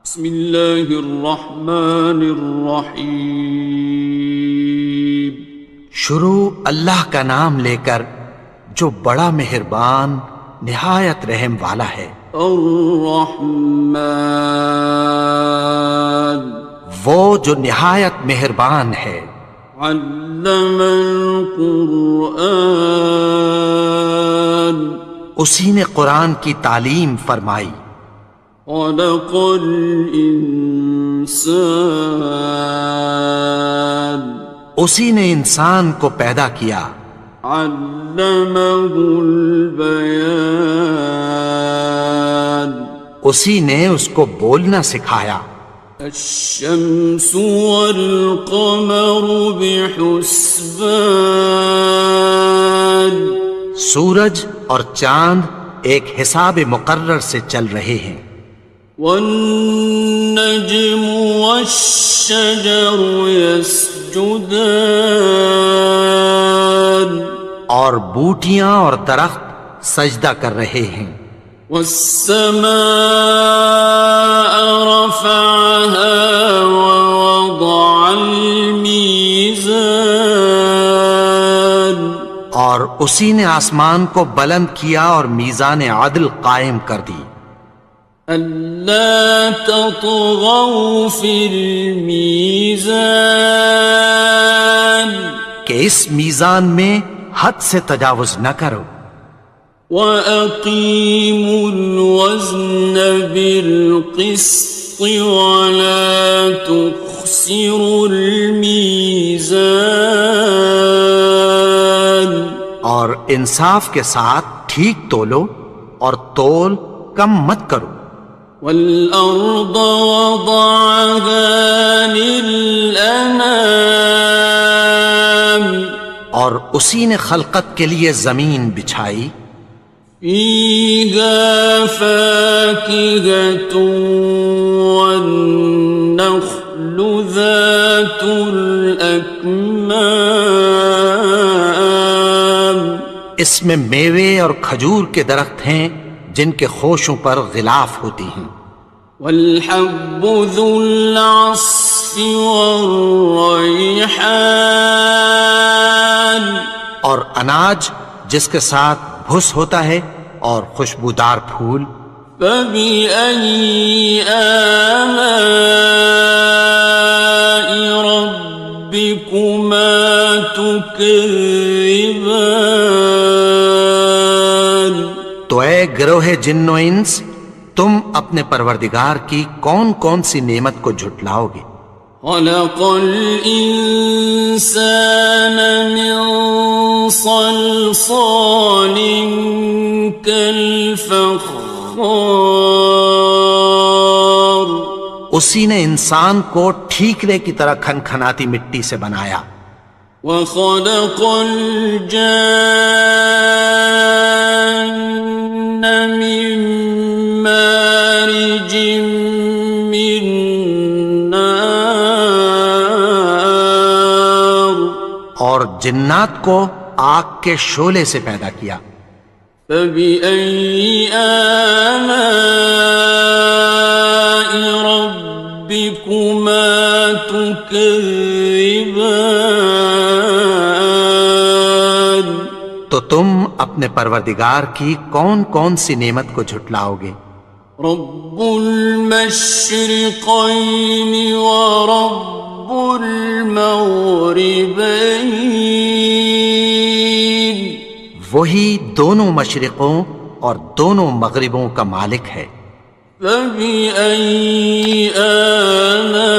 بسم اللہ الرحمن الرحیم۔ شروع اللہ کا نام لے کر جو بڑا مہربان نہایت رحم والا ہے۔ الرحمن، وہ جو نہایت مہربان ہے۔ علم القرآن، اسی نے قرآن کی تعلیم فرمائی۔ خلق الانسان، اسی نے انسان کو پیدا کیا۔ علمہ البیان، اسی نے اس کو بولنا سکھایا۔ الشمس والقمر بحسبان، سورج اور چاند ایک حساب مقرر سے چل رہے ہیں۔ والنجم والشجر يسجدان، اور بوٹیاں اور درخت سجدہ کر رہے ہیں۔ والسماء رفعها ووضع الميزان، اور اسی نے آسمان کو بلند کیا اور میزان عدل قائم کر دی۔ ألا تطغوا في الميزان، کہ اس میزان میں حد سے تجاوز نہ کرو۔ وَأَقِيمُوا الْوَزْنَ بِالْقِسْطِ وَلَا تُخْسِرُوا الْمِيزَانَ، اور انصاف کے ساتھ ٹھیک تولو اور تول کم مت کرو۔ وَالْأَرْضَ وَضَعَهَا لِلْأَنَامِ، اور اسی نے خلقت کے لیے زمین بچھائی۔ فِيهَا فَاكِهَةٌ وَالنَّخْلُ ذَاتُ الْأَكْمَامِ، اس میں میوے اور کھجور کے درخت ہیں جن کے خوشوں پر غلاف ہوتی ہیں۔ وَالْحَبُّ ذُو الْعَصْفِ وَالرَّيْحَانِ، اور اناج جس کے ساتھ بھس ہوتا ہے اور خوشبودار پھول۔ فَبِأَيِّ آلَاءِ رَبِّكُمَا تُكَذِّبَانِ، تو اے گروہ جن و انس، تم اپنے پروردگار کی کون کون سی نعمت کو جھٹلاؤ گے؟ خَلَقَ الْإِنسَانَ مِنْ صَلْصَالٍ كَالْفَخَّارِ، اسی نے انسان کو ٹھیکرے کی طرح کھنکھناتی مٹی سے بنایا۔ وَخَلَقَ الْجَانَّ مِن مَّارِجٍ مِّن نَّارٍ، اور جنات کو آگ کے شعلے سے پیدا کیا۔ فَبِأَيِّ آلَاءِ رَبِّكُمَا تُكَذِّبَانِ، تو تم اپنے پروردگار کی کون کون سی نعمت کو جھٹلاؤ گے؟ رب المشرقین ورب المغربین، وہی دونوں مشرقوں اور دونوں مغربوں کا مالک ہے۔ فَبِأَيِّ آلَاءِ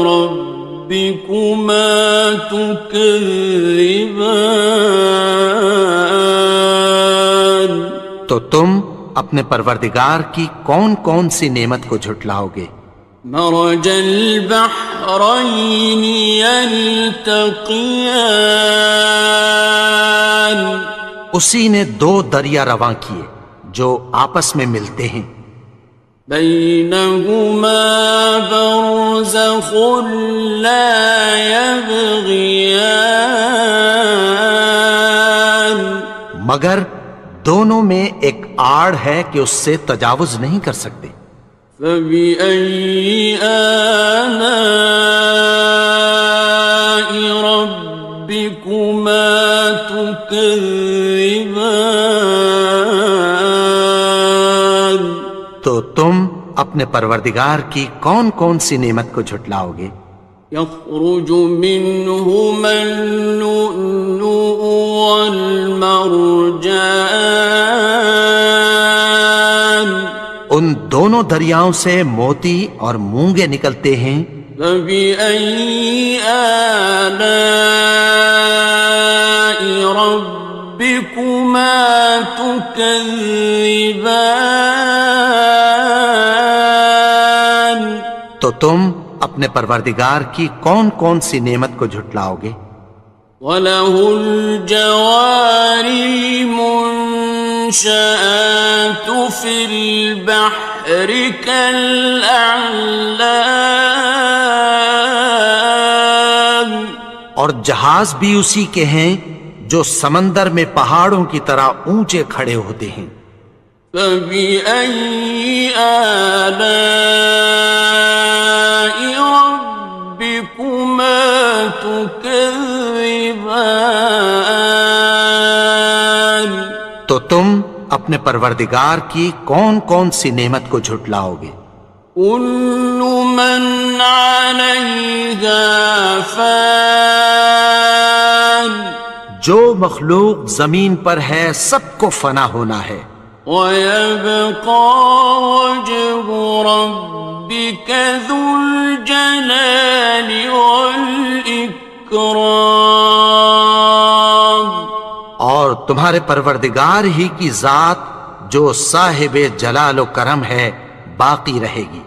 رَبِّكُمَا تُكَذِّبَانِ، تو تم اپنے پروردگار کی کون کون سی نعمت کو جھٹلاؤ گے؟ مرج البحرین یلتقیان، اسی نے دو دریا رواں کیے جو آپس میں ملتے ہیں۔ بینہما برزخ لا یبغیان، مگر دونوں میں ایک آڑ ہے کہ اس سے تجاوز نہیں کر سکتے۔ فبأي آلاء ربكما تكذبان؟ تو تم اپنے پروردگار کی کون کون سی نعمت کو جھٹلاؤ گے؟ يخرج منهما اللؤلؤ والمرجان، ان دونوں دریاؤں سے موتی اور مونگے نکلتے ہیں۔ فبأي آلاء ربكما تكذبان؟ تو تم اپنے پروردگار کی کون کون سی نعمت کو جھٹلاؤ گے؟ وَلَهُ الْجَوَارِ الْمُنشَآتُ فِي الْبَحْرِ كَالْأَعْلَامِ، اور جہاز بھی اسی کے ہیں جو سمندر میں پہاڑوں کی طرح اونچے کھڑے ہوتے ہیں۔ فَبِأَيِّ آلَاءِ رَبِّكُمَا تُكَذِّبَانِ؟ تو تم اپنے پروردگار کی کون کون سی نعمت کو جھٹلاؤ گے؟ كُلُّ مَنْ عَلَيْهَا فَانٍ، جو مخلوق زمین پر ہے سب کو فنا ہونا ہے۔ وَيَبْقَى وَجْهُ رَبِّكَ ذُو الْجَلَالِ وَالْإِكْرَامِ، اور تمہارے پروردگار ہی کی ذات جو صاحب جلال و کرم ہے باقی رہے گی۔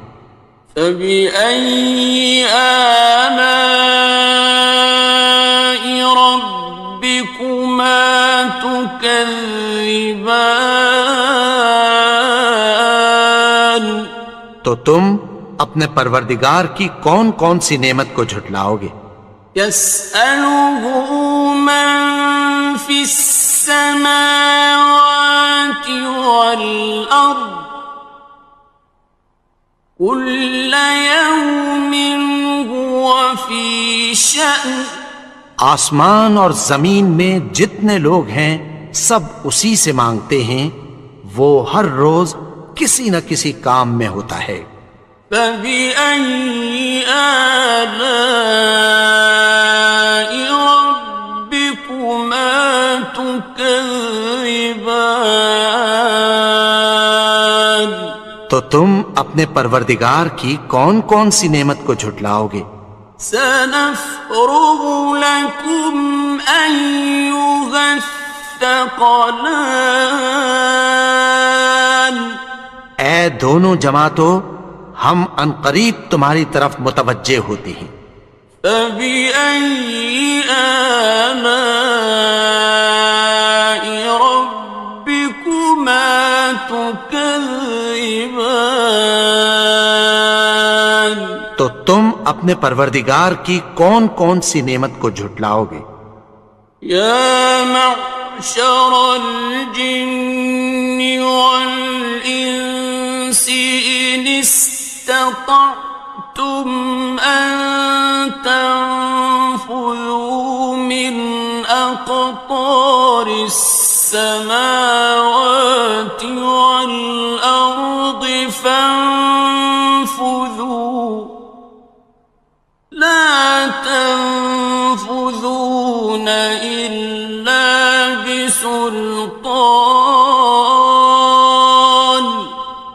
فَبِأَيِّ آلَاءِ رَبِّكُمَا تُكَذِّبَانِ؟ تو تم اپنے پروردگار کی کون کون سی نعمت کو جھٹلاؤ گے؟ يَسْأَلُهُ مَن فِي السَّمَاوَاتِ وَالْأَرْضِ كُلَّ يَوْمٍ هُوَ فِي شَأْنٍ، آسمان اور زمین میں جتنے لوگ ہیں سب اسی سے مانگتے ہیں، وہ ہر روز کسی نہ کسی کام میں ہوتا ہے۔ فَبِأَيِّ آلَاءِ رَبِّكُمَا تُكَذِّبَانِ؟ تو تم اپنے پروردگار کی کون کون سی نعمت کو جھٹلاؤ گے؟ سَنَفْرُغُ لَكُمْ أَيُّهَ الثَّقَلَانِ، اے دونوں جماعتوں، ہم عنقریب تمہاری طرف متوجہ ہوتے ہیں۔ فَبِأَيِّ آلَاءِ رَبِّكُمَا تُكَذِّبَانِ؟ تو تم اپنے پروردگار کی کون کون سی نعمت کو جھٹلاؤ گے؟ يَا مَعْشَرَ الْجِنِّ وَالْإِنسِ إِنِ اسْتَطَعْتُمْ أَن تَنفُذُوا مِنْ أَقْطَارِ السَّمَاوَاتِ وَالْأَرْضِ فَانفُذُوا، لَا تَنفُذُونَ إِلَّا بِسُلْطَانٍ۔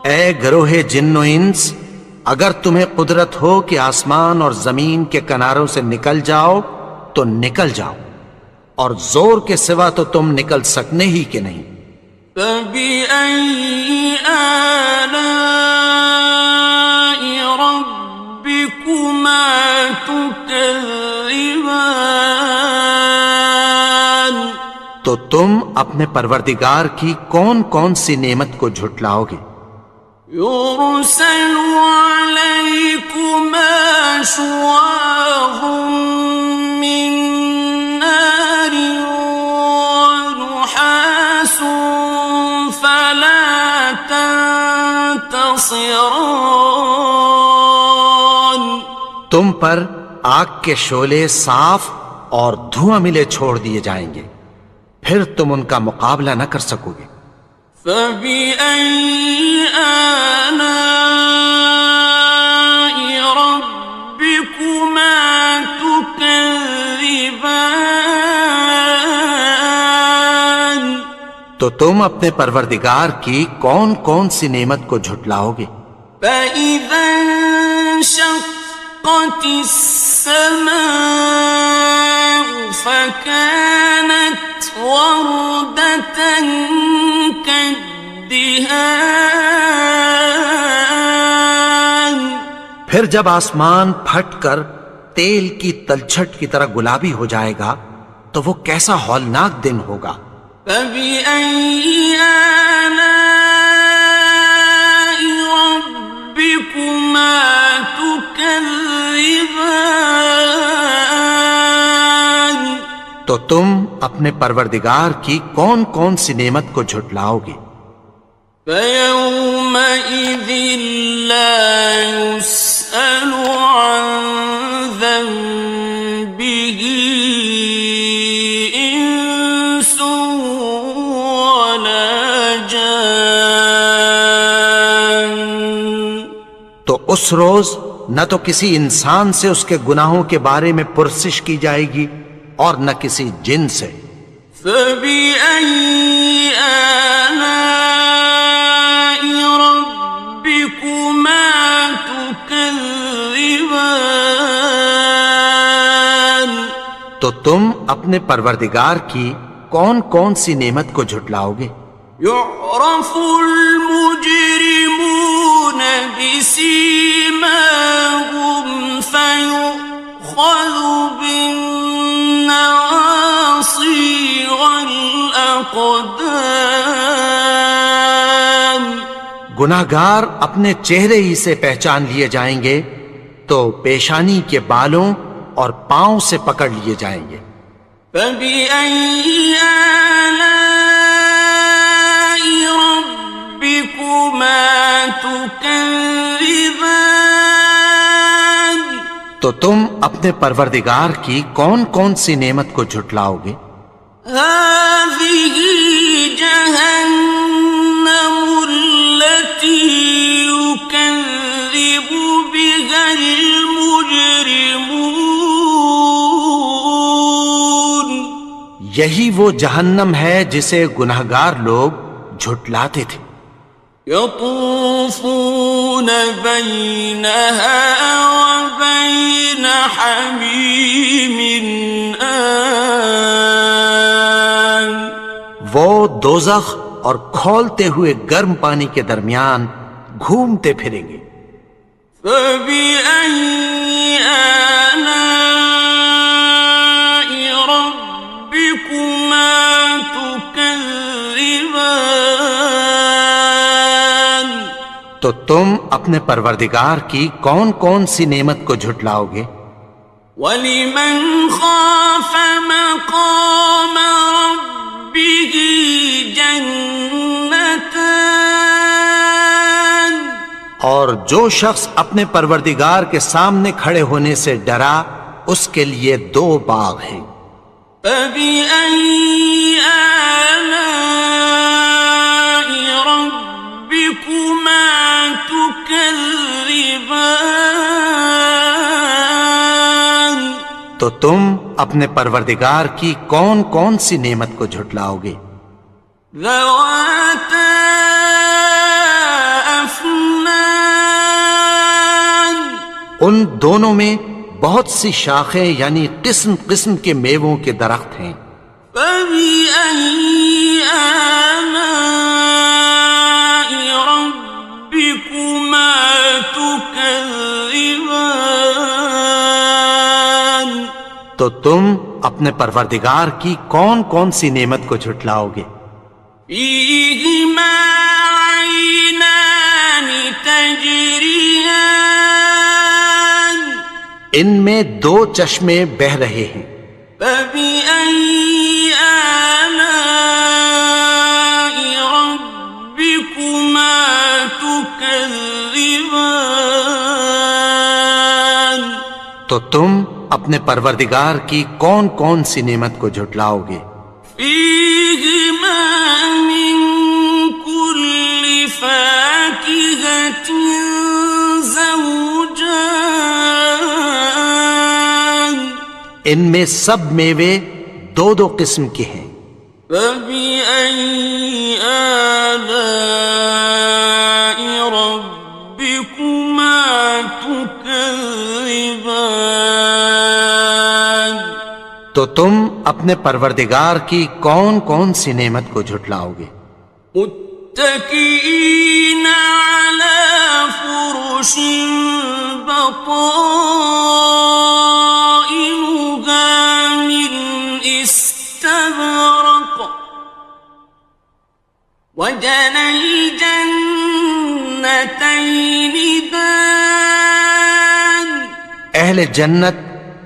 اے گروہ جن و انس، اگر تمہیں قدرت ہو کہ آسمان اور زمین کے کناروں سے نکل جاؤ تو نکل جاؤ، اور زور کے سوا تو تم نکل سکنے ہی کہ نہیں۔ فَبِأَيِّ آلَاءِ رَبِّكُمَا تُكَذِّبَانِ؟ تو تم اپنے پروردگار کی کون کون سی نعمت کو جھٹلاؤ گے؟ يُرْسَلُ عَلَيْكُمَا شُوَاظٌ مِّن نَّارٍ وَنُحَاسٌ خاصران. تم پر آگ کے شعلے صاف اور دھواں ملے چھوڑ دیے جائیں گے، پھر تم ان کا مقابلہ نہ کر سکو گے۔ فبأي آلاء ربكما تكذبان. تو تم اپنے پروردگار کی کون کون سی نعمت کو جھٹلاؤ گے؟ فإذا انشقت السماء فكانت وردة كالدهان. پھر جب آسمان پھٹ کر تیل کی تلچھٹ کی طرح گلابی ہو جائے گا تو وہ کیسا ہولناک دن ہوگا۔ فبأي آلاء ربكما تكذبان. تو تم اپنے پروردگار کی کون کون سی نعمت کو جھٹلاؤ گے؟ فيومئذ لا يسأل عن ذنبه إنس ولا جان. تو اس روز نہ تو کسی انسان سے اس کے گناہوں کے بارے میں پرسش کی جائے گی اور نہ کسی جن سے۔ فبأي آلاء ربكما تكذبان. تو تم اپنے پروردگار کی کون کون سی نعمت کو جھٹلاؤ گے؟ يعرف المجرمون بسيماهم فيؤخذ بالنواصي والأقدام. گناہگار اپنے چہرے ہی سے پہچان لیے جائیں گے تو پیشانی کے بالوں اور پاؤں سے پکڑ لیے جائیں گے۔ فبأي آلاء ربكما تكذبان. تو تم اپنے پروردگار کی کون کون سی نعمت کو جھٹلاؤ گے؟ هذه جهنم التي يكذب بها المجرمون. یہی وہ جہنم ہے جسے گناہگار لوگ جھٹلاتے تھے۔ يطوفون بينها وبين حميم آن. وہ دوزخ اور کھولتے ہوئے گرم پانی کے درمیان گھومتے پھریں گے۔ فبأي آلاء ربكما تكذبان. تو تم اپنے پروردگار کی کون کون سی نعمت کو جھٹلاؤ گے؟ وَلِمَنْ خَافَ مَقَامَ رَبِّهِ جَنَّتَانِ. اور جو شخص اپنے پروردگار کے سامنے کھڑے ہونے سے ڈرا اس کے لیے دو باغ ہیں۔ فَبِأَيِّ آلَاءِ رَبِّكُمَا تُكَذِّبَانِ. تو تم اپنے پروردگار کی کون کون سی نعمت کو جھٹلاؤ گے؟ ذَوَاتَا أَفْنَانٍ. ان دونوں میں بہت سی شاخیں یعنی قسم قسم کے میووں کے درخت ہیں۔ فَبِأَيِّ آلَاءِ رَبِّكُمَا تُكَذِّبَانِ. تو تم اپنے پروردگار کی کون کون سی نعمت کو جھٹلاؤ گے؟ فِيهِمَا عَيْنَانِ تَجْرِيَانِ. ان میں دو چشمے بہہ رہے ہیں۔ فَبِأَيِّ آلَاءِ رَبِّكُمَا تُكَذِّبَانِ. تكذبان تو تم اپنے پروردگار کی کون کون سی نعمت کو جھٹلاؤ گے؟ فيهما من كل فاكهة زوجان ان میں سب میوے دو دو قسم کے ہیں۔ فبأي آلاء ربكما تكذبان تو تم اپنے پروردگار کی کون کون سی نعمت کو جھٹلاؤ گے؟ متكئين على فرش بطائنها من استبرق وجنى الجنتين دان اہل جنت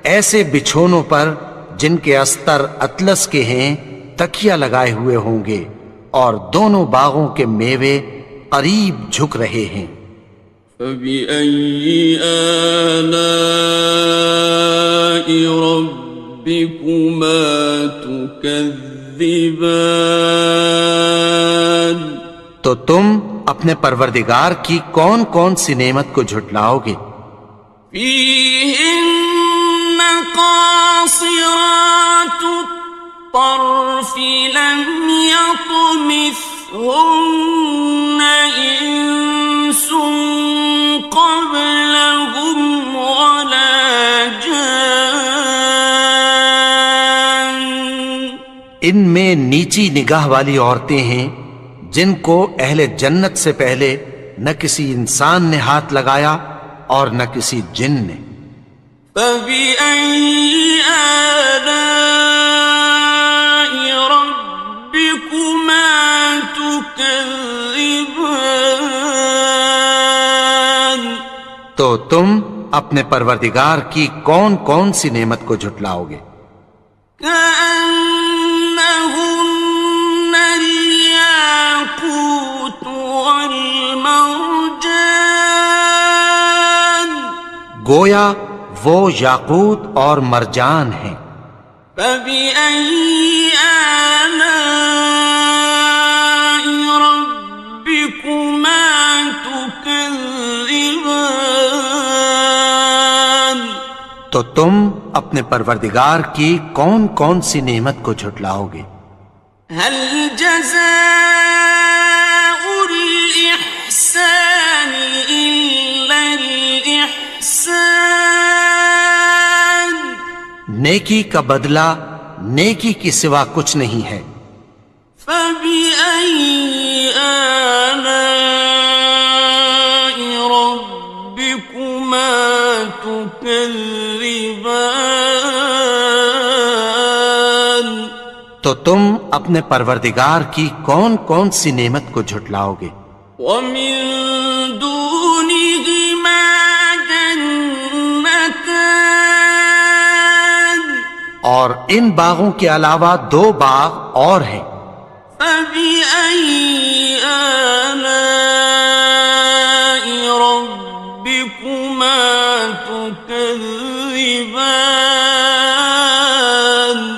ایسے بچھونوں پر جن کے استر اطلس کے ہیں تکیہ لگائے ہوئے ہوں گے اور دونوں باغوں کے میوے قریب جھک رہے ہیں۔ فبأي آلاء ربكما تكذبان تو تم اپنے پروردگار کی کون کون سی نعمت کو جھٹلاؤ گے؟ فيهن قاصرات الطرف لم يطمثهن إنس قبلهم ولا جان ان میں نیچی نگاہ والی عورتیں ہیں جن کو اہل جنت سے پہلے نہ کسی انسان نے ہاتھ لگایا اور نہ کسی جن نے۔ فبأي آلاء ربكما تكذبان تو تم اپنے پروردگار کی کون کون سی نعمت کو جھٹلاؤ گے؟ كأنهن الياقوت والمرجان گویا وہ یاقوت اور مرجان ہیں۔ فبأي آلاء ربكما تكذبان تو تم اپنے پروردگار کی کون کون سی نعمت کو جھٹلاؤ گے؟ هل جزاء الإحسان إلا الإحسان نیکی کا بدلہ نیکی کی سوا کچھ نہیں ہے۔ فبأي آلاء ربكما تكذبان تو تم اپنے پروردگار کی کون کون سی نعمت کو جھٹلاؤ گے؟ ومن دونهما جنتان اور ان باغوں کے علاوہ دو باغ اور ہیں۔ فبأي آلاء ربكما تكذبان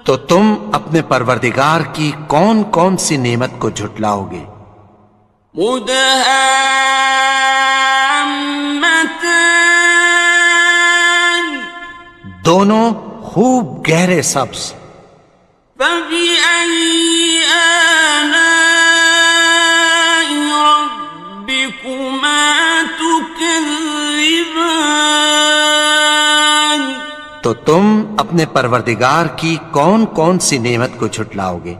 تو تم اپنے پروردگار کی کون کون سی نعمت کو جھٹلاؤ گے؟ مدهامتان دونوں خوب گہرے سبز۔ فبأي آلاء ربكما تكذبان تو تم اپنے پروردگار کی کون کون سی نعمت کو جھٹلاؤ گے؟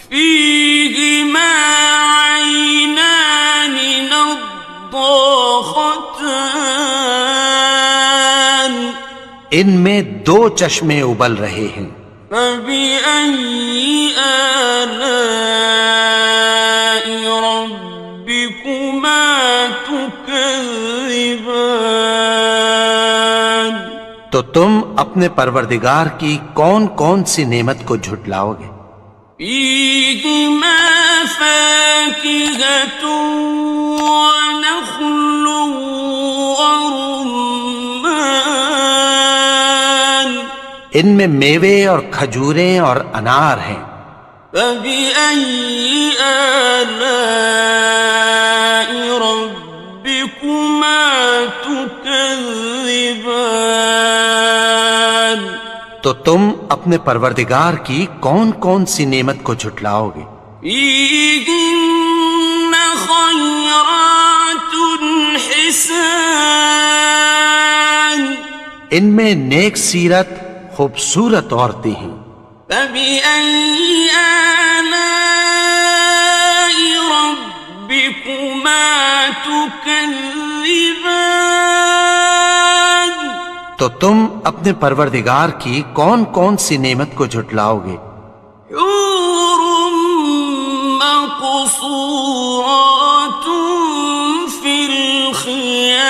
فيهما عينان نضاختان ان میں دو چشمے ابل رہے ہیں۔ فبأي آلاء ربكما تكذبان تو تم اپنے پروردگار کی کون کون سی نعمت کو جھٹلاؤ گے؟ فيهما فاكهة ونخل ورمان ان میں میوے اور کھجوریں اور انار ہیں. فبأي آلاء ربكما تكذبان تو تم اپنے پروردگار کی کون کون سی نعمت کو جھٹلاؤ گے؟ فيهن خيرات حسان ان میں نیک سیرت خوبصورت عورتیں ہیں. فبأي آلاء ربكما تكذبان تو تم اپنے پروردگار کی کون کون سی نعمت کو جھٹلاؤ گے؟ حور مقصورات في الخيام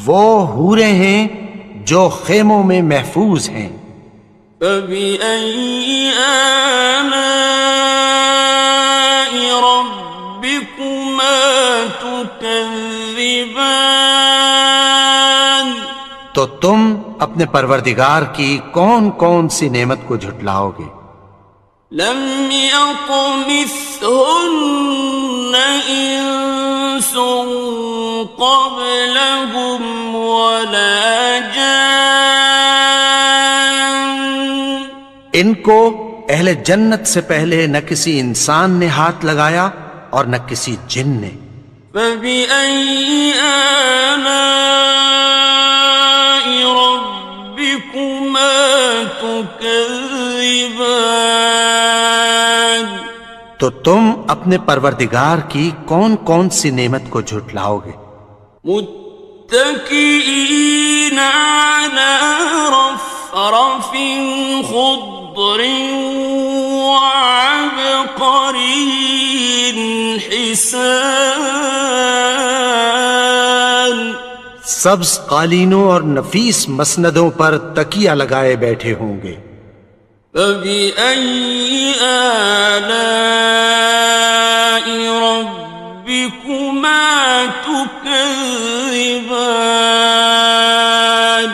وہ حوریں ہیں جو خیموں میں محفوظ ہیں. فبأي آلاء ربكما تكذبان تو تم اپنے پروردگار کی کون کون سی نعمت کو جھٹلاؤ گے؟ لم يطمثهن إنس قبلهم ولا جان ان کو اہل جنت سے پہلے نہ کسی انسان نے ہاتھ لگایا اور نہ کسی جن نے. فبأي آلاء ربكما تكذبان تو تم اپنے پروردگار کی کون کون سی نعمت کو جھٹلاؤ گے؟ متكئين على رفرف خضر وعبقري حسان سبز قالینوں اور نفیس مسندوں پر تکیہ لگائے بیٹھے ہوں گے. فبأي آلاء ربكما تكذبان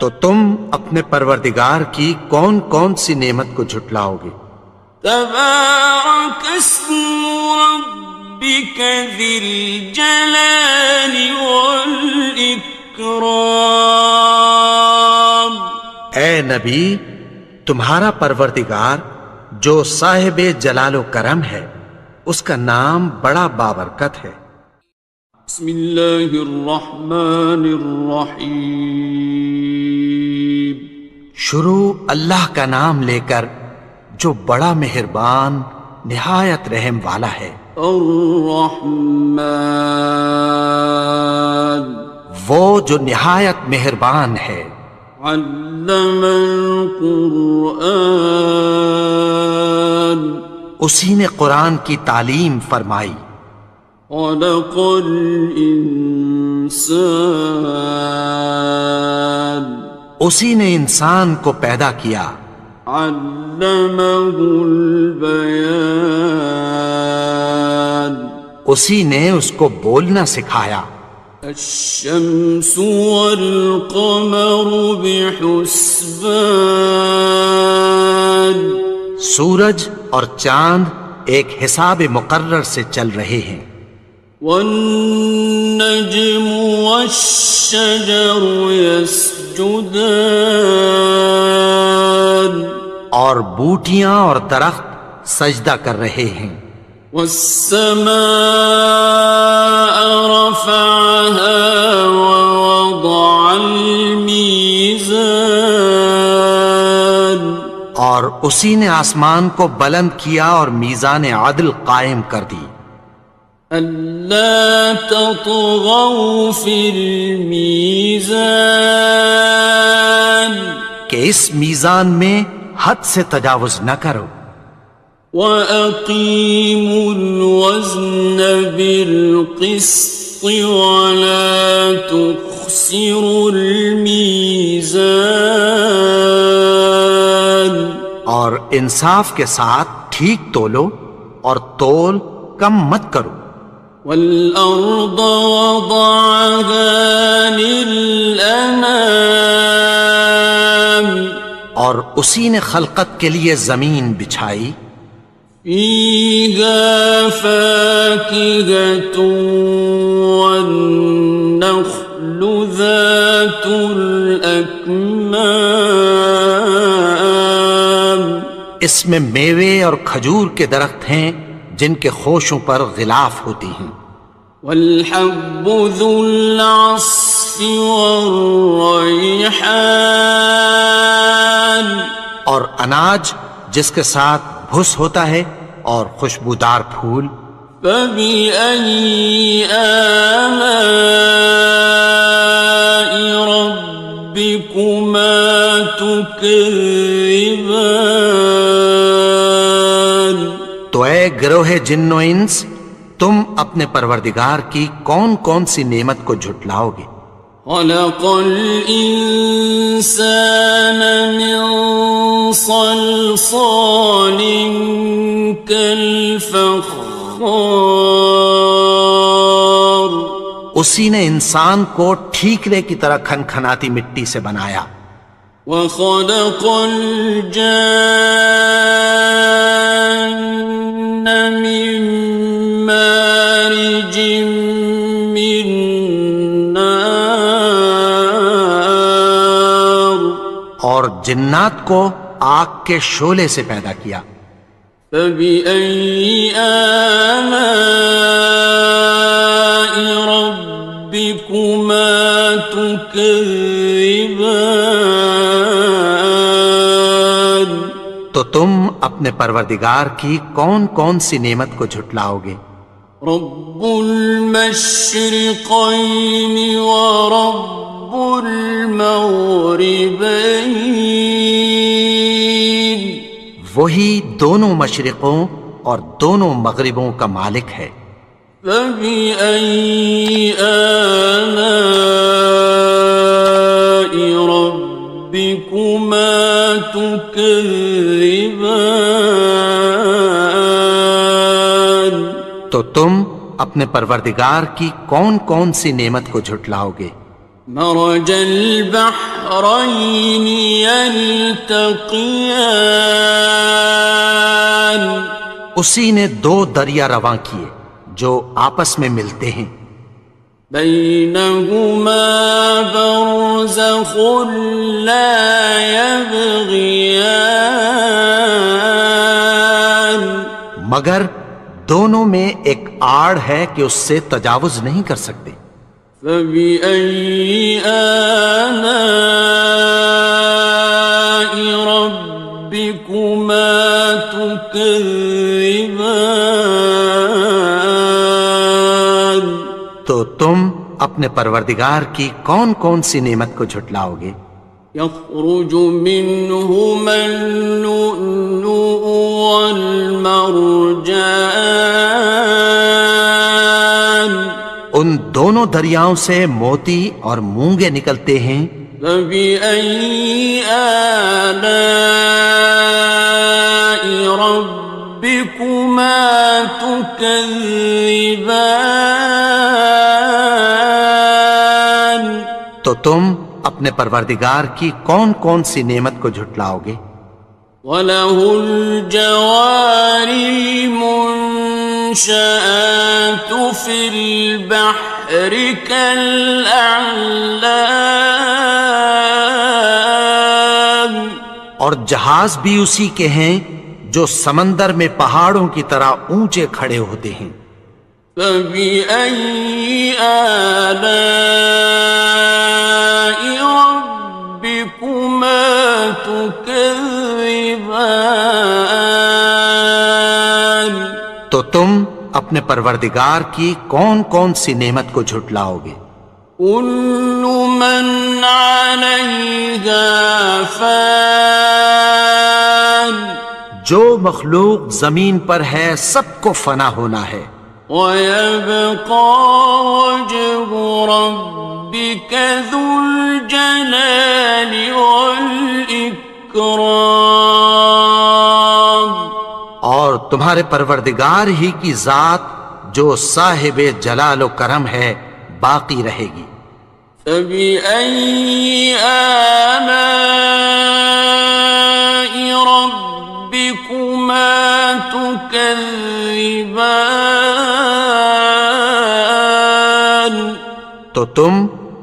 تو تم اپنے پروردگار کی کون کون سی نعمت کو جھٹلاؤ گے؟ تبارك اسم ربك ذي الجلال والإكرام اے نبی، تمہارا پروردگار جو صاحب جلال و کرم ہے، اس کا نام بڑا بابرکت ہے. بسم اللہ الرحمن الرحیم شروع اللہ کا نام لے کر جو بڑا مہربان نہایت رحم والا ہے. الرحمن وہ جو نہایت مہربان ہے. علم القرآن اسی نے قرآن کی تعلیم فرمائی. خلق الانسان اسی نے انسان کو پیدا کیا. علمہ البیان اسی نے اس کو بولنا سکھایا. الشمس والقمر بحسبان سورج اور چاند ایک حساب مقرر سے چل رہے ہیں. والنجم والشجر يسجدان اور بوٹیاں اور درخت سجدہ کر رہے ہیں. والسماء رفعها ووضع الميزان اور اسی نے آسمان کو بلند کیا اور میزان عدل قائم کر دی. ألا تطغوا في الميزان کہ اس میزان میں حد سے تجاوز نہ کرو. وَأَقِيمُوا الْوَزْنَ بِالْقِسْطِ وَلَا تُخْسِرُوا الْمِيزَانَ اور انصاف کے ساتھ ٹھیک تولو اور تول کم مت کرو. والأرض وضعها للأنام اور اسی نے خلقت کے لیے زمین بچھائی. فيها فاكهة والنخل ذات الأكمام اس میں میوے اور کھجور کے درخت ہیں جن کے خوشوں پر غلاف ہوتی ہیں. والحب ذو العصف والريحان اور اناج جس کے ساتھ بھس ہوتا ہے اور خوشبودار پھول. فبأي آلاء ربكما تكذبان تو اے گروہ جن و انس، تم اپنے پروردگار کی کون کون سی نعمت کو جھٹلاؤ گے؟ خلق الإنسان من صلصال كالفخار اسی نے انسان کو ٹھیکرے کی طرح کھنکھناتی مٹی سے بنایا. وخلق الجان من مارج من نار اور جنات کو آگ کے شعلے سے پیدا کیا. فبأي آلاء ربكما تكذبان تو تم اپنے پروردگار کی کون کون سی نعمت کو جھٹلاؤ گے؟ رب المشرقين ورب المغربين وہی دونوں مشرقوں اور دونوں مغربوں کا مالک ہے. فبأي آلاء ربكما تكذبان تو تم اپنے پروردگار کی کون کون سی نعمت کو جھٹلاؤ گے؟ مرج البحرين يلتقيان اسی نے دو دریا رواں کیے جو آپس میں ملتے ہیں. بينهما برزخ لا يبغيان مگر دونوں میں ایک آڑ ہے کہ اس سے تجاوز نہیں کر سکتے. فبأي آلاء ربكما تكذبان تو تم اپنے پروردگار کی کون کون سی نعمت کو جھٹلاؤ گے؟ يخرج منهما اللؤلؤ والمرجان ان دونوں دریاؤں سے موتی اور مونگے نکلتے ہیں. فبأي آلاء ربكما تكذبان تو تم اپنے پروردگار کی کون کون سی نعمت کو جھٹلاؤ گے؟ وَلَهُ الْجَوَارِ الْمُنشَآتُ فِي الْبَحْرِ كَالْأَعْلَامِ اور جہاز بھی اسی کے ہیں جو سمندر میں پہاڑوں کی طرح اونچے کھڑے ہوتے ہیں. فَبِأَيِّ آلَاءِ رَبِّكُمَا تُكَذِّبَانِ تو تم اپنے پروردگار کی کون کون سی نعمت کو جھٹلاؤ گے؟ كُلُّ مَنْ عَلَيْهَا فَانٍ جو مخلوق زمین پر ہے سب کو فنا ہونا ہے. وَيَبْقَى وَجْهُ رَبِّكَ ذُو الْجَلَالِ وَالْإِكْرَامِ تمہارے پروردگار ہی کی ذات جو صاحب جلال و کرم ہے باقی رہے گی۔ فَبِأَيِّ آلَاءِ رَبِّكُمَا تُكَذِّبَانِ، تو تم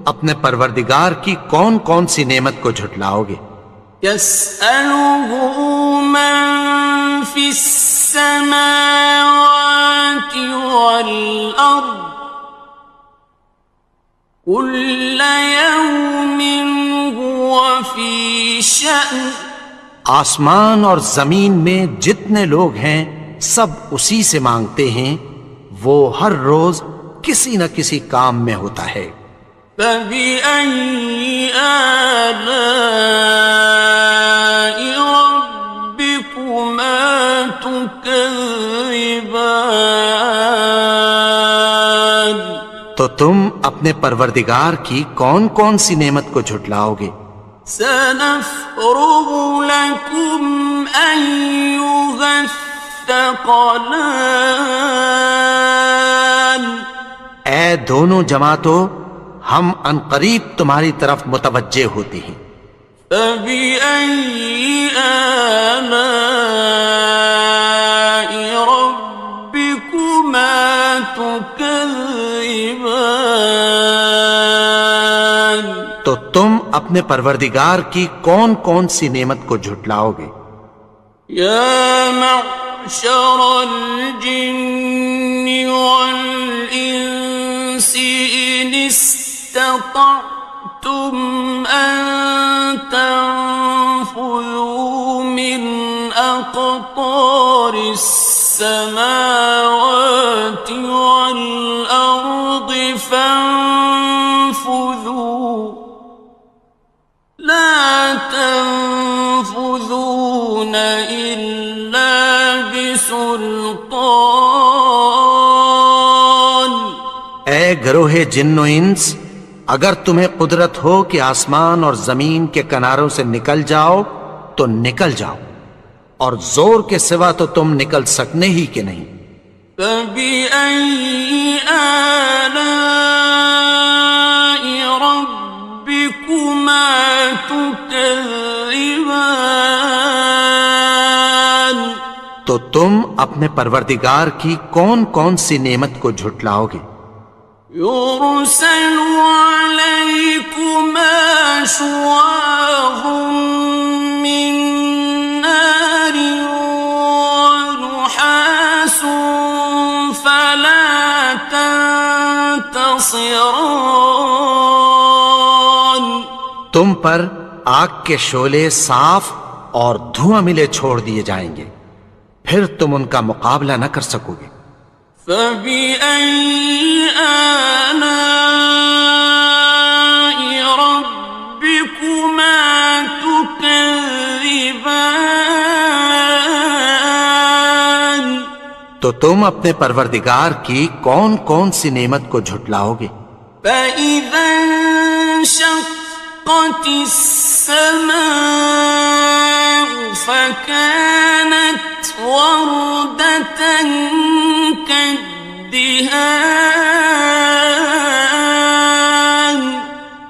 اپنے پروردگار کی کون کون سی نعمت کو جھٹلاؤ گے؟ يَسْأَلُهُ مَن فِي السَّمَاوَاتِ وَالْأَرْضِ كُلَّ يَوْمٍ هُوَ فِي شَأْنٍ، آسمان اور زمین میں جتنے لوگ ہیں سب اسی سے مانگتے ہیں، وہ ہر روز کسی نہ کسی کام میں ہوتا ہے۔ فَبِأَيِّ آلَاءِ رَبِّكُمَا تُكَذِّبَانِ، تو تم اپنے پروردگار کی کون کون سی نعمت کو جھٹلاؤ گے؟ سَنَفْرُغُ لَكُمْ أَيُّهَ الثَّقَلَانِ، اے دونوں جماعتوں، ہم عنقریب تمہاری طرف متوجہ ہوتے ہیں۔ فَبِأَيِّ آلَاءِ رَبِّكُمَا تُكَذِّبَانِ، تو تم اپنے پروردگار کی کون کون سی نعمت کو جھٹلاؤ گے؟ يَا مَعْشَرَ الْجِنِّ وَالْإِنسِ إِنِ اسْتَطَعْتُمْ أَن تَنفُذُوا مِنْ أَقْطَارِ السَّمَاوَاتِ وَالْأَرْضِ فَانفُذُوا لَا تَنفُذُونَ إِلَّا بِسُلْطَانٍ، اے گروہ جن و انس، اگر تمہیں قدرت ہو کہ آسمان اور زمین کے کناروں سے نکل جاؤ تو نکل جاؤ، اور زور کے سوا تو تم نکل سکنے ہی کہ نہیں۔ فَبِأَيِّ آلَاءِ رَبِّكُمَا تُكَذِّبَانِ، تو تم اپنے پروردگار کی کون کون سی نعمت کو جھٹلاؤ گے؟ يُرْسَلُ عَلَيْكُمَا شُوَاظٌ مِّن نَّارٍ وَنُحَاسٌ فَلَا تَنتَصِرَانِ، تم پر آگ کے شعلے صاف اور دھواں ملے چھوڑ دیے جائیں گے، پھر تم ان کا مقابلہ نہ کر سکو گے۔ فَبِأَيِّ آلَاءِ رَبِّكُمَا تُكَذِّبَانِ، تو تم اپنے پروردگار کی کون کون سی نعمت کو جھٹلاؤ گے؟ فَإِذَا انشَقَّتِ السَّمَاءُ فَكَانَتْ وَرْدَةً كَالدِّهَانِ،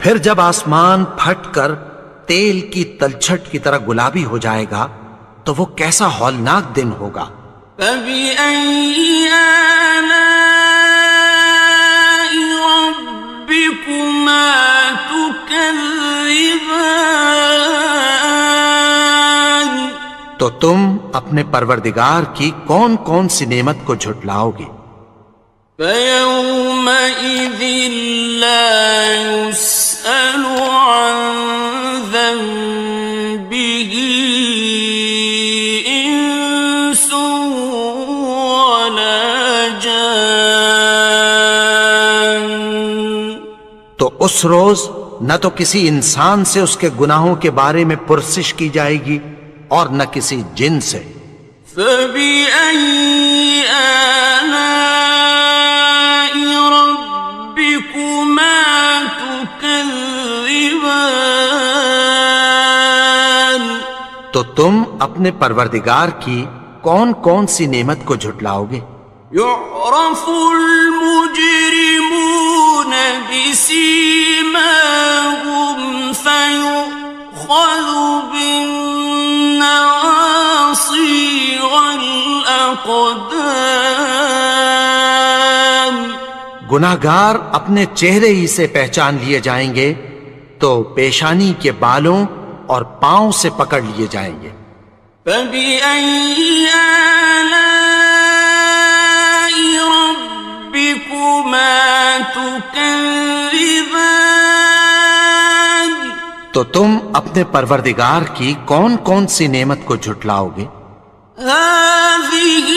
پھر جب آسمان پھٹ کر تیل کی تلچھٹ کی طرح گلابی ہو جائے گا تو وہ کیسا ہولناک دن ہوگا۔ فَبِأَيِّ آلَاءِ رَبِّكُمَا تُكَذِّبَانِ، تو تم اپنے پروردگار کی کون کون سی نعمت کو جھٹلاؤ گے؟ فَيَوْمَئِذٍ لَا يُسْأَلُ عَن ذَنبِهِ إِنسٌ وَلَا جَانٌ، تو اس روز نہ تو کسی انسان سے اس کے گناہوں کے بارے میں پرسش کی جائے گی اور نہ کسی جن سے۔ فَبِأَيِّ آلَاءِ رَبِّكُمَا تُكَذِّبَانِ، تو تم اپنے پروردگار کی کون کون سی نعمت کو جھٹلاؤ گے؟ يعرف المجرمون بسيماهم فيؤخذ بالنواصي والأقدام. گناہگار اپنے چہرے ہی سے پہچان لیے جائیں گے تو پیشانی کے بالوں اور پاؤں سے پکڑ لیے جائیں گے. فَبِأَيِّ آلَاءِ رَبِّكُمَا تُكَذِّبَانِ. تو تم اپنے پروردگار کی کون کون سی نعمت کو جھٹلاؤ گے؟ هَٰذِهِ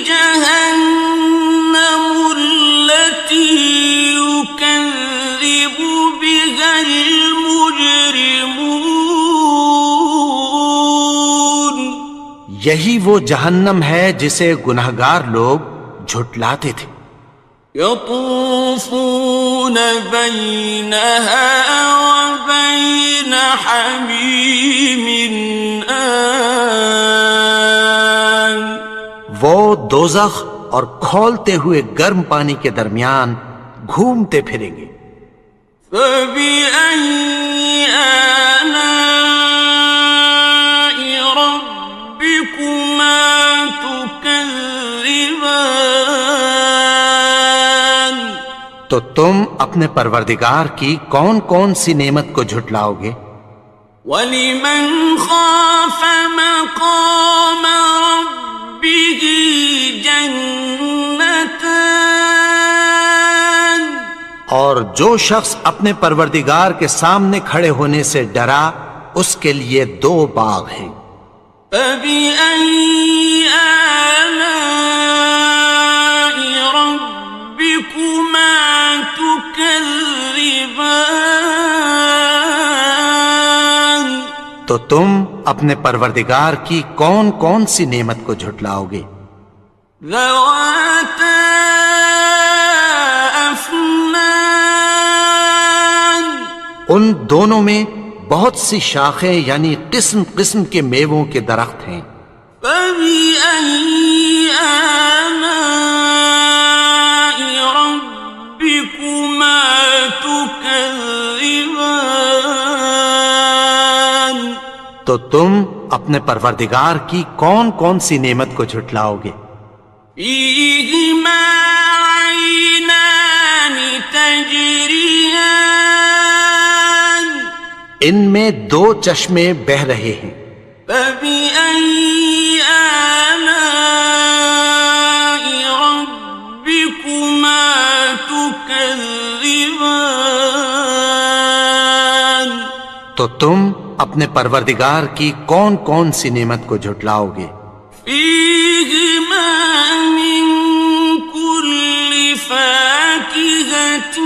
جَهَنَّمُ الَّتِي يُكَذِّبُ بِهَا الْمُجْرِمُونَ. یہی وہ جہنم ہے جسے گناہگار لوگ جھٹلاتے تھے. يطوفون بينها وبين حميم آن. وہ دوزخ اور کھولتے ہوئے گرم پانی کے درمیان گھومتے پھریں گے. فبأي آلاء ربكما تكذبان. تو تم اپنے پروردگار کی کون کون سی نعمت کو جھٹلاؤ گے؟ وَلِمَنْ خَافَ مَقَامَ رَبِّهِ جَنَّتَانِ. اور جو شخص اپنے پروردگار کے سامنے کھڑے ہونے سے ڈرا اس کے لیے 2 باغ ہیں. فَبِأَيِّ آلَاءِ رَبِّكُمَا تُكَذِّبَانِ. تو تم اپنے پروردگار کی کون کون سی نعمت کو جھٹلاؤ گے؟ ذَوَاتَا أَفْنَانٍ. ان دونوں میں بہت سی شاخیں یعنی قسم قسم کے میووں کے درخت ہیں. فَبِأَيِّ آلَاءِ رَبِّكُمَا تُكَذِّبَانِ. تو تم اپنے پروردگار کی کون کون سی نعمت کو جھٹلاؤ گے؟ فِيهِمَا عَيْنَانِ تَجْرِيَانِ. ان میں 2 چشمے بہہ رہے ہیں. فَبِأَيِّ آلَاءِ رَبِّكُمَا تُكَذِّبَانِ. تو تم اپنے پروردگار کی کون کون سی نعمت کو جھٹلاؤ گے؟ فِيهِمَا مِن كُلِّ فَاكِهَةٍ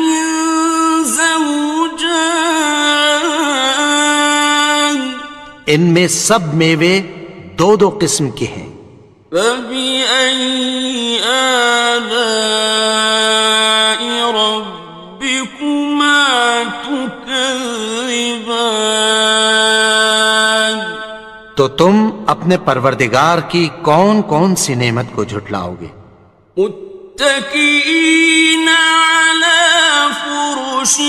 زَوْجَانِ. ان میں سب میوے 2 قسم کے ہیں. فَبِأَيِّ آلَاءِ رَبِّكُمَا تُكَذِّبَانِ. تو تم اپنے پروردگار کی کون کون سی نعمت کو جھٹلاؤ گے؟ متكئين على فرش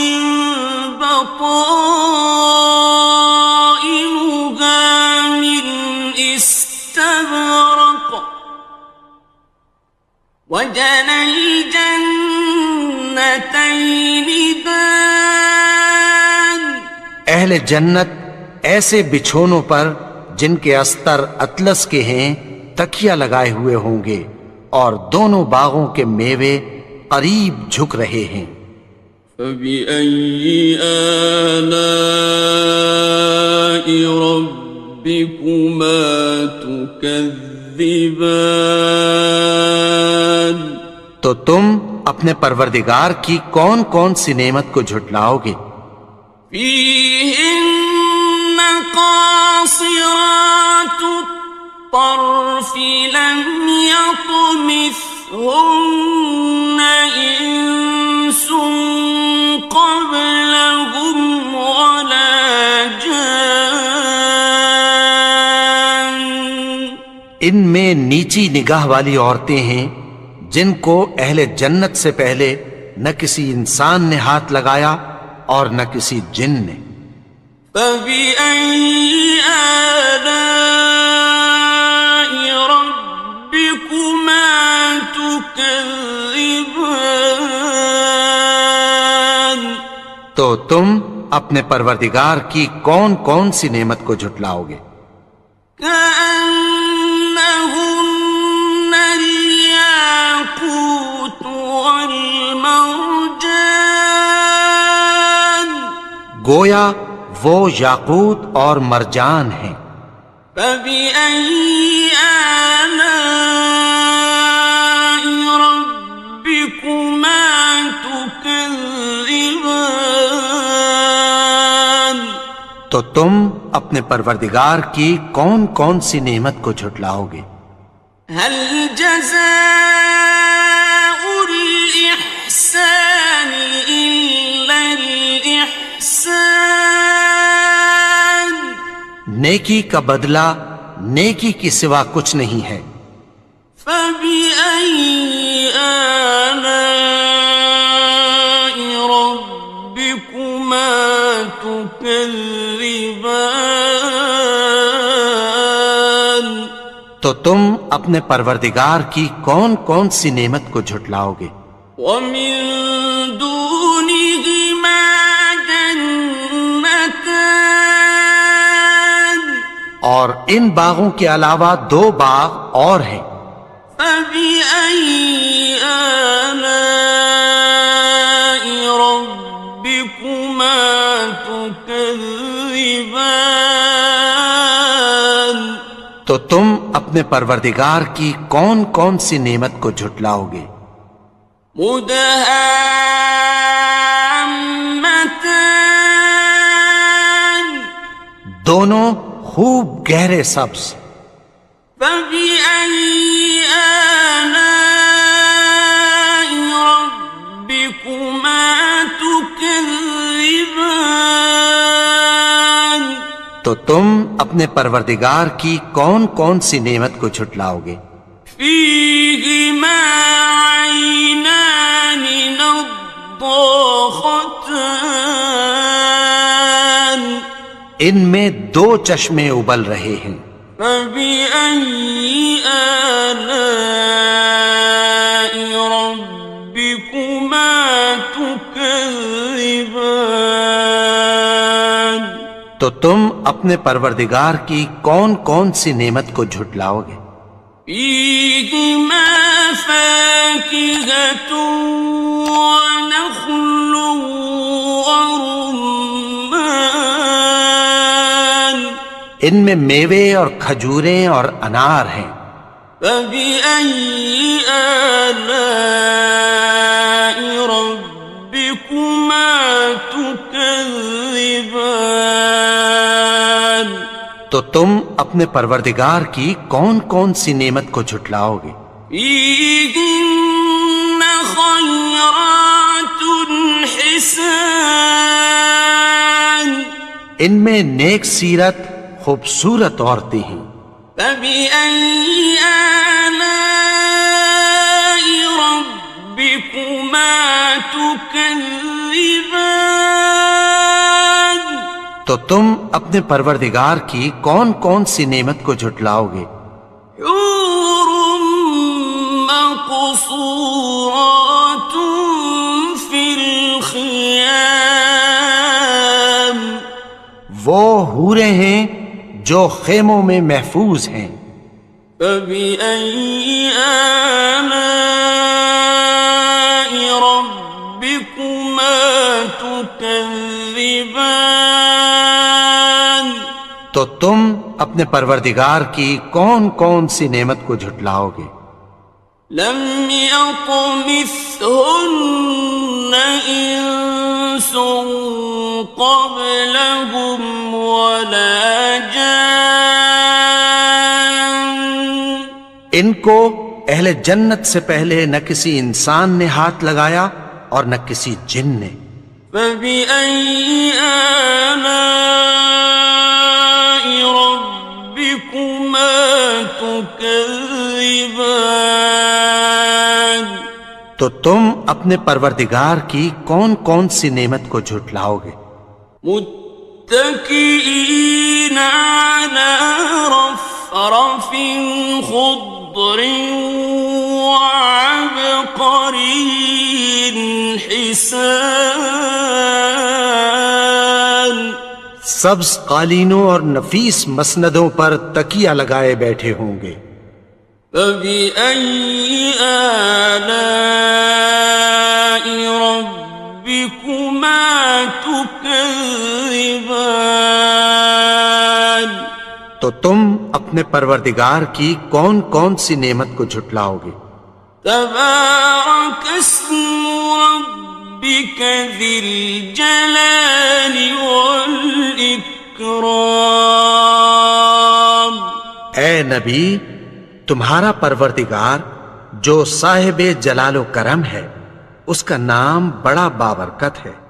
بطائنها من استبرق وجنى الجنتين دان. اہل جنت ایسے بچھونوں پر جن کے استر اطلس کے ہیں تکیہ لگائے ہوئے ہوں گے اور دونوں باغوں کے میوے قریب جھک رہے ہیں. فَبِأَيِّ آلَاءِ رَبِّكُمَا تُكَذِّبَانِ. تو تم اپنے پروردگار کی کون کون سی نعمت کو جھٹلاؤ گے؟ فِيهِنَّ قَاصِرَاتُ الطَّرْفِ لَمْ يَطْمِثْهُنَّ إِنسٌ قَبْلَهُمْ وَلَا جَانٌّ. ان میں نیچی نگاہ والی عورتیں ہیں جن کو اہل جنت سے پہلے نہ کسی انسان نے ہاتھ لگایا اور نہ کسی جن نے. فَبِأَيِّ آلَاءِ رَبِّكُمَا تُكَذِّبَانِ تو تم اپنے پروردگار کی کون کون سی نعمت کو جھٹلاؤ گے؟ كأنهن الياقوت والمرجان گویا وہ یاقوت اور مرجان ہیں. فبأي آلاء ربكما تكذبان تو تم اپنے پروردگار کی کون کون سی نعمت کو جھٹلاؤ گے؟ هل جزاء الإحسان إلا الإحسان نیکی کا بدلہ نیکی کی سوا کچھ نہیں ہے. فبأي آلاء ربكما تكذبان تو تم اپنے پروردگار کی کون کون سی نعمت کو جھٹلاؤ گے؟ ومن دونهما جنتان اور ان باغوں کے علاوہ دو باغ اور ہیں. فبأي آلاء ربكما تكذبان تو تم اپنے پروردگار کی کون کون سی نعمت کو جھٹلاؤ گے؟ مدهامتان دونوں خوب گہرے سبز. فبأي آلاء ربكما تكذبان تو تم اپنے پروردگار کی کون کون سی نعمت کو جھٹلاؤ گے؟ فيهما عينان نضاختان ان میں دو چشمے ابل رہے ہیں. فبأي آلاء ربكما تكذبان تو تم اپنے پروردگار کی کون کون سی نعمت کو جھٹلاؤ گے؟ فيهما فاكهة ونخل ورمان ان میں میوے اور کھجوریں اور انار ہیں. فبأي آلاء ربكما تكذبان تو تم اپنے پروردگار کی کون کون سی نعمت کو جھٹلاؤ گے؟ فيهن خيرات حسان ان میں نیک سیرت خوبصورت عورتیں ہیں. فبأي آلاء ربكما تكذبان تو تم اپنے پروردگار کی کون کون سی نعمت کو جھٹلاؤ گے؟ حور مقصورات في الخيام وہ حوریں ہیں جو خیموں میں محفوظ ہیں. فبأي آلاء ربكما تكذبان تو تم اپنے پروردگار کی کون کون سی نعمت کو جھٹلاؤ گے؟ لم يطمثهن إنس قبلهم ولا جان ان کو اہل جنت سے پہلے نہ کسی انسان نے ہاتھ لگایا اور نہ کسی جن نے. فبأي آلاء ربكما تكذبان تكذبان تو تم اپنے پروردگار کی کون کون سی نعمت کو جھٹلاؤ گے؟ متكئين على رفرف خضر وعبقري حسان سبز قالینوں اور نفیس مسندوں پر تکیہ لگائے بیٹھے ہوں گے۔ فبأي آلاء ربكما تكذبان تو تم اپنے پروردگار کی کون کون سی نعمت کو جھٹلاؤ گے؟ تبارك اسم ربك ذي الجلال والإكرام اے نبی، تمہارا پروردگار جو صاحب جلال و کرم ہے، اس کا نام بڑا بابرکت ہے۔